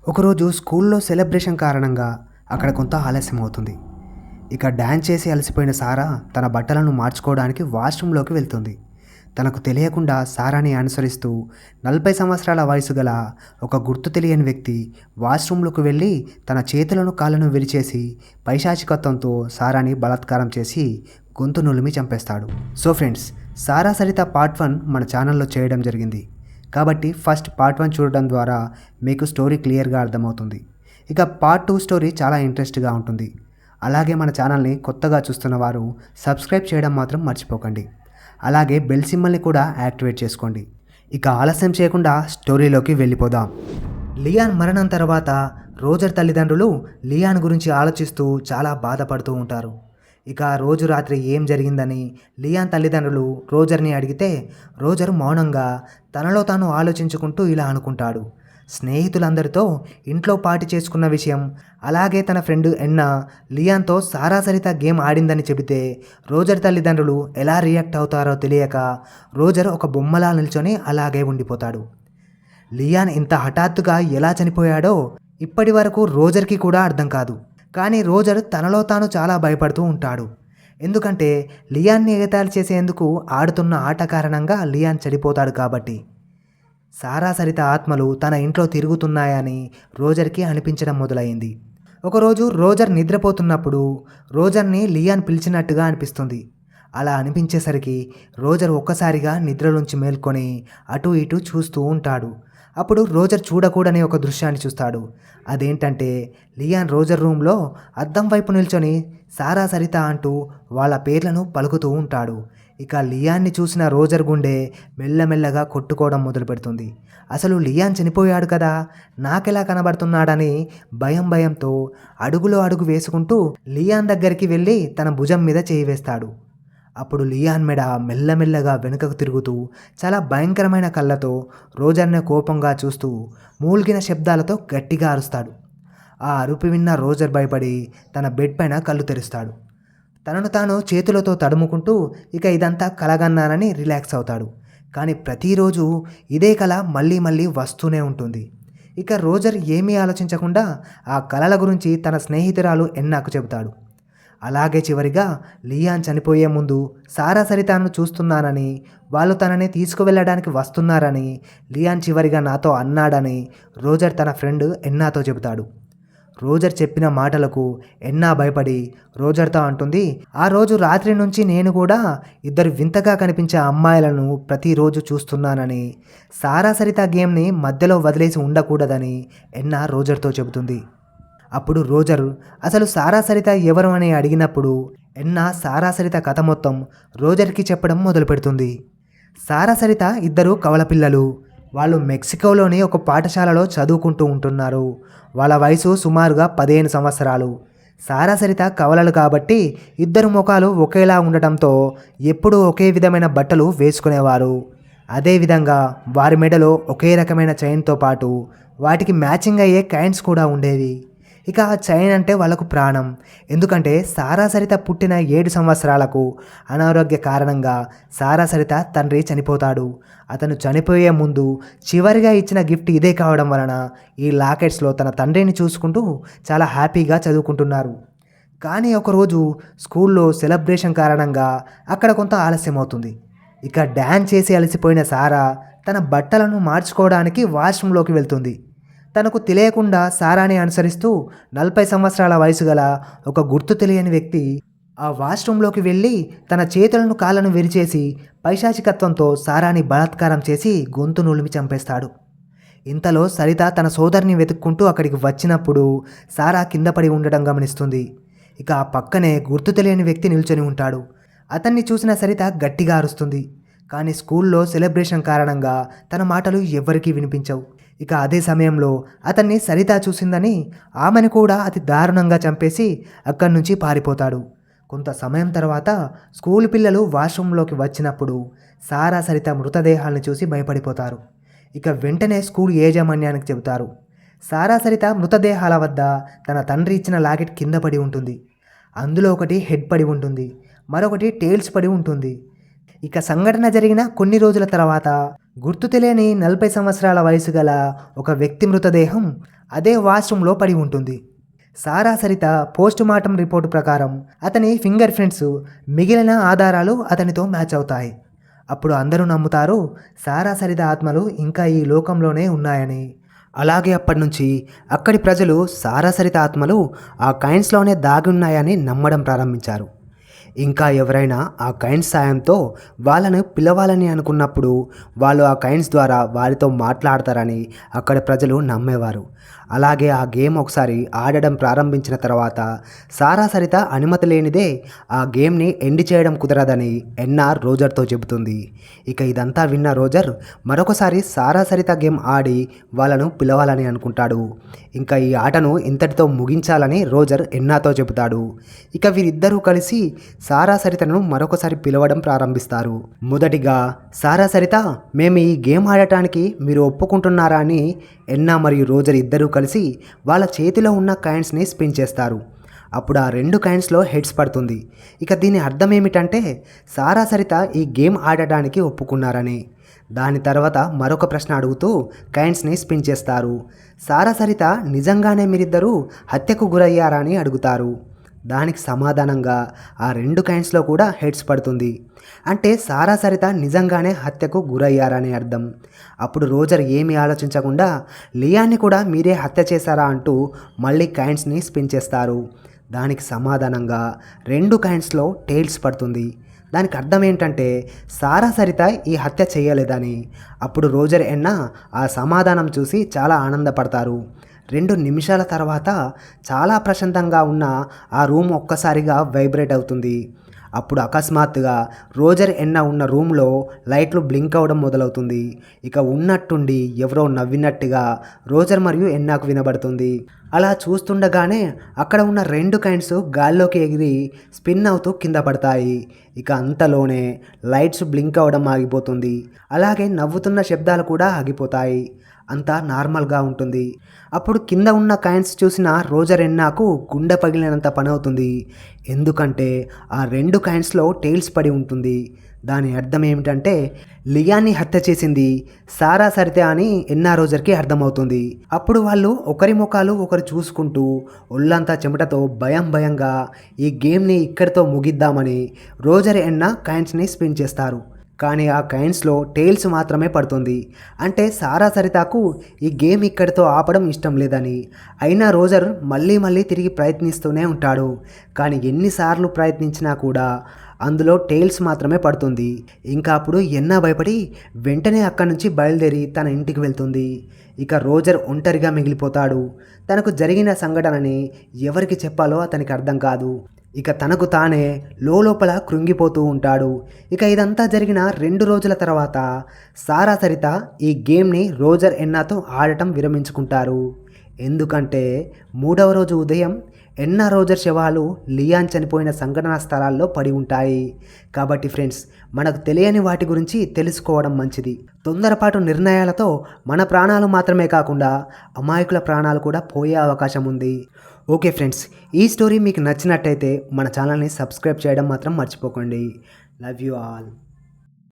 ఒకరోజు స్కూల్లో సెలబ్రేషన్ కారణంగా అక్కడ కొంత ఆలస్యం అవుతుంది. ఇక డ్యాన్స్ చేసి అలసిపోయిన సారా తన బట్టలను మార్చుకోవడానికి వాష్రూమ్లోకి వెళ్తుంది. తనకు తెలియకుండా సారాని అనుసరిస్తూ 40 సంవత్సరాల వయసు గల ఒక గుర్తు తెలియని వ్యక్తి వాష్రూమ్లోకి వెళ్ళి తన చేతులను కాళ్ళను విరిచేసి పైశాచికత్వంతో సారాని బలాత్కారం చేసి గొంతు నులిమి చంపేస్తాడు. సో ఫ్రెండ్స్, సారా సరిత పార్ట్ 1 మన ఛానల్లో చేయడం జరిగింది. కాబట్టి ఫస్ట్ పార్ట్ 1 చూడడం ద్వారా మీకు స్టోరీ క్లియర్గా అర్థమవుతుంది. ఇక పార్ట్ 2 స్టోరీ చాలా ఇంట్రెస్ట్గా ఉంటుంది. అలాగే మన ఛానల్ని కొత్తగా చూస్తున్న వారు సబ్స్క్రైబ్ చేయడం మాత్రం మర్చిపోకండి. అలాగే బెల్ సింబల్ని కూడా యాక్టివేట్ చేసుకోండి. ఇక ఆలస్యం చేయకుండా స్టోరీలోకి వెళ్ళిపోదాం. లియాన్ మరణం తర్వాత రోజర్ తల్లిదండ్రులు లియాన్ గురించి ఆలోచిస్తూ చాలా బాధపడుతూ ఉంటారు. ఇక రోజు రాత్రి ఏం జరిగిందని లియాన్ తల్లిదండ్రులు రోజర్ని అడిగితే రోజర్ మౌనంగా తనలో తాను ఆలోచించుకుంటూ ఇలా అనుకుంటాడు. స్నేహితులందరితో ఇంట్లో పార్టీ చేసుకున్న విషయం, అలాగే తన ఫ్రెండ్ ఎన్నా లియాన్తో సారా సరిత గేమ్ ఆడిందని చెబితే రోజర్ తల్లిదండ్రులు ఎలా రియాక్ట్ అవుతారో తెలియక రోజర్ ఒక బొమ్మలా నిల్చొని అలాగే ఉండిపోతాడు. లియాన్ ఇంత హఠాత్తుగా ఎలా చనిపోయాడో ఇప్పటి వరకు రోజర్కి కూడా అర్థం కాదు. కానీ రోజర్ తనలో తాను చాలా భయపడుతూ ఉంటాడు. ఎందుకంటే లియాన్ని ఎగతాళి చేసేందుకు ఆడుతున్న ఆట కారణంగా లియాన్ చనిపోతాడు కాబట్టి. సారా సరిత ఆత్మలు తన ఇంట్లో తిరుగుతున్నాయని రోజర్కి అనిపించడం మొదలైంది. ఒకరోజు రోజర్ నిద్రపోతున్నప్పుడు రోజర్ని లియాన్ పిలిచినట్టుగా అనిపిస్తుంది. అలా అనిపించేసరికి రోజర్ ఒక్కసారిగా నిద్రలోంచి మేల్కొని అటు ఇటు చూస్తూ ఉంటాడు. అప్పుడు రోజర్ చూడకూడని ఒక దృశ్యాన్ని చూస్తాడు. అదేంటంటే లియాన్ రోజర్ రూమ్లో అద్దం వైపు నిల్చొని సారా సరిత అంటూ వాళ్ళ పేర్లను పలుకుతూ ఉంటాడు. ఇక లియాన్ని చూసిన రోజర్ గుండె మెల్లమెల్లగా కొట్టుకోవడం మొదలు పెడుతుంది. అసలు లియాన్ చనిపోయాడు కదా, నాకెలా కనబడుతున్నాడని భయంతో అడుగులో అడుగు వేసుకుంటూ లియాన్ దగ్గరికి వెళ్ళి తన భుజం మీద చేయి వేస్తాడు. అప్పుడు లియాన్ మెడ మెల్లమెల్లగా వెనుకకు తిరుగుతూ చాలా భయంకరమైన కళ్ళతో రోజర్ని కోపంగా చూస్తూ మూల్గిన శబ్దాలతో గట్టిగా అరుస్తాడు. ఆ అరుపు విన్న రోజర్ భయపడి తన బెడ్ పైన కళ్ళు తెరుస్తాడు. తనను తాను చేతులతో తడుముకుంటూ ఇక ఇదంతా కలగన్నానని రిలాక్స్ అవుతాడు. కానీ ప్రతిరోజు ఇదే కళ మళ్ళీ వస్తూనే ఉంటుంది. ఇక రోజర్ ఏమీ ఆలోచించకుండా ఆ కళల గురించి తన స్నేహితురాలు ఎన్నాకు చెబుతాడు. అలాగే చివరిగా లియాన్ చనిపోయే ముందు సారా సరితను చూస్తున్నానని, వాళ్ళు తనని తీసుకువెళ్ళడానికి వస్తున్నారని లియాన్ చివరిగా నాతో అన్నాడని రోజర్ తన ఫ్రెండ్ ఎన్నాతో చెబుతాడు. రోజర్ చెప్పిన మాటలకు ఎన్నా భయపడి రోజర్తో అంటుంది, ఆ రోజు రాత్రి నుంచి నేను కూడా ఇద్దరు వింతగా కనిపించే అమ్మాయిలను ప్రతిరోజు చూస్తున్నానని, సారా సరిత గేమ్ని మధ్యలో వదిలేసి ఉండకూడదని ఎన్నా రోజర్తో చెబుతుంది. అప్పుడు రోజర్ అసలు సారా సరిత ఎవరు అని అడిగినప్పుడు ఎన్నా సారా సరిత కథ మొత్తం రోజర్కి చెప్పడం మొదలు పెడుతుంది. సారా సరిత ఇద్దరు కవల పిల్లలు. వాళ్ళు మెక్సికోలోని ఒక పాఠశాలలో చదువుకుంటూ ఉంటున్నారు. వాళ్ళ వయసు సుమారుగా 15 సంవత్సరాలు. సారా సరిత కవలలు కాబట్టి ఇద్దరు ముఖాలు ఒకేలా ఉండటంతో ఎప్పుడూ ఒకే విధమైన బట్టలు వేసుకునేవారు. అదేవిధంగా వారి మెడలో ఒకే రకమైన చైన్తో పాటు వాటికి మ్యాచింగ్ అయ్యే కైన్స్ కూడా ఉండేవి. ఇక ఆ చైన్ అంటే వాళ్ళకు ప్రాణం. ఎందుకంటే సారా సరిత పుట్టిన 7 సంవత్సరాలకు అనారోగ్య కారణంగా సారా సరిత తండ్రి చనిపోతాడు. అతను చనిపోయే ముందు చివరిగా ఇచ్చిన గిఫ్ట్ ఇదే కావడం వలన ఈ లాకెట్స్లో తన తండ్రిని చూసుకుంటూ చాలా హ్యాపీగా చదువుకుంటున్నారు. కానీ ఒకరోజు స్కూల్లో సెలబ్రేషన్ కారణంగా అక్కడ కొంత ఆలస్యం అవుతుంది. ఇక డ్యాన్స్ చేసి అలసిపోయిన సారా తన బట్టలను మార్చుకోవడానికి వాష్రూమ్లోకి వెళ్తుంది. తనకు తెలియకుండా సారాని అనుసరిస్తూ 40 సంవత్సరాల వయసు గల ఒక గుర్తు తెలియని వ్యక్తి ఆ వాష్రూమ్లోకి వెళ్ళి తన చేతులను కాళ్ళను విరిచేసి పైశాచికత్వంతో సారాని బలాత్కారం చేసి గొంతు నులిమి చంపేస్తాడు. ఇంతలో సరిత తన సోదరిని వెతుక్కుంటూ అక్కడికి వచ్చినప్పుడు సారా కింద పడి ఉండడం గమనిస్తుంది. ఇక ఆ పక్కనే గుర్తు తెలియని వ్యక్తి నిల్చొని ఉంటాడు. అతన్ని చూసిన సరిత గట్టిగా అరుస్తుంది. కానీ స్కూల్లో సెలబ్రేషన్ కారణంగా తన మాటలు ఎవ్వరికీ వినిపించవు. ఇక అదే సమయంలో అతన్ని సరిత చూసిందని ఆమెను కూడా అతి దారుణంగా చంపేసి అక్కడి నుంచి పారిపోతాడు. కొంత సమయం తర్వాత స్కూల్ పిల్లలు వాష్రూమ్లోకి వచ్చినప్పుడు సారా సరిత మృతదేహాలను చూసి భయపడిపోతారు. ఇక వెంటనే స్కూల్ యాజమాన్యానికి చెబుతారు. సారా సరిత మృతదేహాల వద్ద తన తండ్రి ఇచ్చిన లాకెట్ కింద పడి ఉంటుంది. అందులో ఒకటి హెడ్ పడి ఉంటుంది, మరొకటి టేల్స్ పడి ఉంటుంది. ఇక సంఘటన జరిగిన కొన్ని రోజుల తర్వాత గుర్తు తెలియని 40 సంవత్సరాల వయసు గల ఒక వ్యక్తి మృతదేహం అదే వాష్రూమ్లో పడి ఉంటుంది. సారా సరిత పోస్ట్ మార్టం రిపోర్టు ప్రకారం అతని ఫింగర్ ప్రింట్స్ మిగిలిన ఆధారాలు అతనితో మ్యాచ్ అవుతాయి. అప్పుడు అందరూ నమ్ముతారు సారా సరిత ఆత్మలు ఇంకా ఈ లోకంలోనే ఉన్నాయని. అలాగే అప్పటి నుంచి అక్కడి ప్రజలు సారా సరిత ఆత్మలు ఆ కాయిన్స్లోనే దాగి ఉన్నాయని నమ్మడం ప్రారంభించారు. ఇంకా ఎవరైనా ఆ కాయిన్స్ సాయంతో వాళ్ళను పిలవాలని అనుకున్నప్పుడు వాళ్ళు ఆ కాయిన్స్ ద్వారా వారితో మాట్లాడతారని అక్కడ ప్రజలు నమ్మేవారు. అలాగే ఆ గేమ్ ఒకసారి ఆడడం ప్రారంభించిన తర్వాత సారా సరిత అనుమతి లేనిదే ఆ గేమ్ని ఎండ్ చేయడం కుదరదని ఎన్ఆర్ రోజర్తో చెబుతుంది. ఇక ఇదంతా విన్న రోజర్ మరొకసారి సారా సరిత గేమ్ ఆడి వాళ్ళను పిలవాలని అనుకుంటాడు. ఇంకా ఈ ఆటను ఇంతటితో ముగించాలని రోజర్ ఎన్నాతో చెబుతాడు. ఇక వీరిద్దరూ కలిసి సారా సరితను మరొకసారి పిలవడం ప్రారంభిస్తారు. మొదటిగా సారా సరిత, మేము ఈ గేమ్ ఆడటానికి మీరు ఒప్పుకుంటున్నారా అని ఎన్నా మరియు రోజర్ ఇద్దరూ కలిసి వాళ్ళ చేతిలో ఉన్న కాయిన్స్ని స్పిన్ చేస్తారు. అప్పుడు ఆ 2 కాయిన్స్లో హెడ్స్ పడుతుంది. ఇక దీని అర్థం ఏమిటంటే సారా సరిత ఈ గేమ్ ఆడటానికి ఒప్పుకున్నారని. దాని తర్వాత మరొక ప్రశ్న అడుగుతూ కాయిన్స్ని స్పిన్ చేస్తారు. సారా సరిత, నిజంగానే మీరిద్దరూ హత్యకు గురయ్యారా అని అడుగుతారు. దానికి సమాధానంగా ఆ 2 కాయిన్స్లో కూడా హెడ్స్ పడుతుంది. అంటే సారా సరిత నిజంగానే హత్యకు గురయ్యారని అర్థం. అప్పుడు రోజర్ ఏమీ ఆలోచించకుండా లియాన్ని కూడా మీరే హత్య చేశారా అంటూ మళ్ళీ కాయిన్స్ని స్పిన్ చేస్తారు. దానికి సమాధానంగా 2 కాయిన్స్లో టెయిల్స్ పడుతుంది. దానికి అర్థం ఏంటంటే సారా సరిత ఈ హత్య చేయలేదని. అప్పుడు రోజర్ ఎన్నా ఆ సమాధానం చూసి చాలా ఆనందపడతారు. 2 నిమిషాల తర్వాత చాలా ప్రశాంతంగా ఉన్న ఆ రూమ్ ఒక్కసారిగా వైబ్రేట్ అవుతుంది. అప్పుడు అకస్మాత్తుగా రోజర్ ఎన్నా ఉన్న రూమ్లో లైట్లు బ్లింక్ అవ్వడం మొదలవుతుంది. ఇక ఉన్నట్టుండి ఎవరో నవ్వినట్టుగా రోజర్ మరియు ఎన్నాకు వినబడుతుంది. అలా చూస్తుండగానే అక్కడ ఉన్న 2 కాయిన్స్ గాల్లోకి ఎగిరి స్పిన్ అవుతూ కింద పడతాయి. ఇక అంతలోనే లైట్స్ బ్లింక్ అవ్వడం ఆగిపోతుంది. అలాగే నవ్వుతున్న శబ్దాలు కూడా ఆగిపోతాయి. అంతా నార్మల్గా ఉంటుంది. అప్పుడు కింద ఉన్న కాయిన్స్ చూసిన రోజర్ ఎన్నాకు గుండె పగిలినంత పని అవుతుంది. ఎందుకంటే ఆ 2 కాయిన్స్లో టెయిల్స్ పడి ఉంటుంది. దాని అర్థం ఏమిటంటే లియాన్ని హత్య చేసింది సారా సరిత అని ఎన్నా రోజర్కి అర్థమవుతుంది. అప్పుడు వాళ్ళు ఒకరి ముఖాలు ఒకరు చూసుకుంటూ ఒళ్ళంతా చెమటతో భయంగా ఈ గేమ్ని ఇక్కడితో ముగిద్దామని రోజర్ ఎన్నా కాయిన్స్ని స్పిన్ చేస్తారు. కానీ ఆ కాయిన్స్లో టెయిల్స్ మాత్రమే పడుతుంది. అంటే సారా సరితకు ఈ గేమ్ ఇక్కడితో ఆపడం ఇష్టం లేదని. అయినా రోజర్ మళ్ళీ తిరిగి ప్రయత్నిస్తూనే ఉంటాడు. కానీ ఎన్నిసార్లు ప్రయత్నించినా కూడా అందులో టెయిల్స్ మాత్రమే పడుతుంది. ఇంకా అప్పుడు ఎన్నా భయపడి వెంటనే అక్కడి నుంచి బయలుదేరి తన ఇంటికి వెళ్తుంది. ఇక రోజర్ ఒంటరిగా మిగిలిపోతాడు. తనకు జరిగిన సంఘటనని ఎవరికి చెప్పాలో అతనికి అర్థం కాదు. ఇక తనకు తానే లోపల కృంగిపోతూ ఉంటాడు. ఇక ఇదంతా జరిగిన 2 రోజుల తర్వాత సారా సరిత ఈ గేమ్ని రోజర్ ఎన్నాతో ఆడటం విరమించుకుంటారు. ఎందుకంటే 3వ రోజు ఉదయం ఎన్నా రోజర్ శవాలు లియాన్ చనిపోయిన సంఘటనా స్థలాల్లో పడి ఉంటాయి. కాబట్టి ఫ్రెండ్స్, మనకు తెలియని వాటి గురించి తెలుసుకోవడం మంచిది. తొందరపాటు నిర్ణయాలతో మన ప్రాణాలు మాత్రమే కాకుండా అమాయకుల ప్రాణాలు కూడా పోయే అవకాశం ఉంది. ఓకే ఫ్రెండ్స్, ఈ స్టోరీ మీకు నచ్చినట్టయితే మన ఛానల్ని సబ్స్క్రైబ్ చేయడం మాత్రం మర్చిపోకండి. Love you all.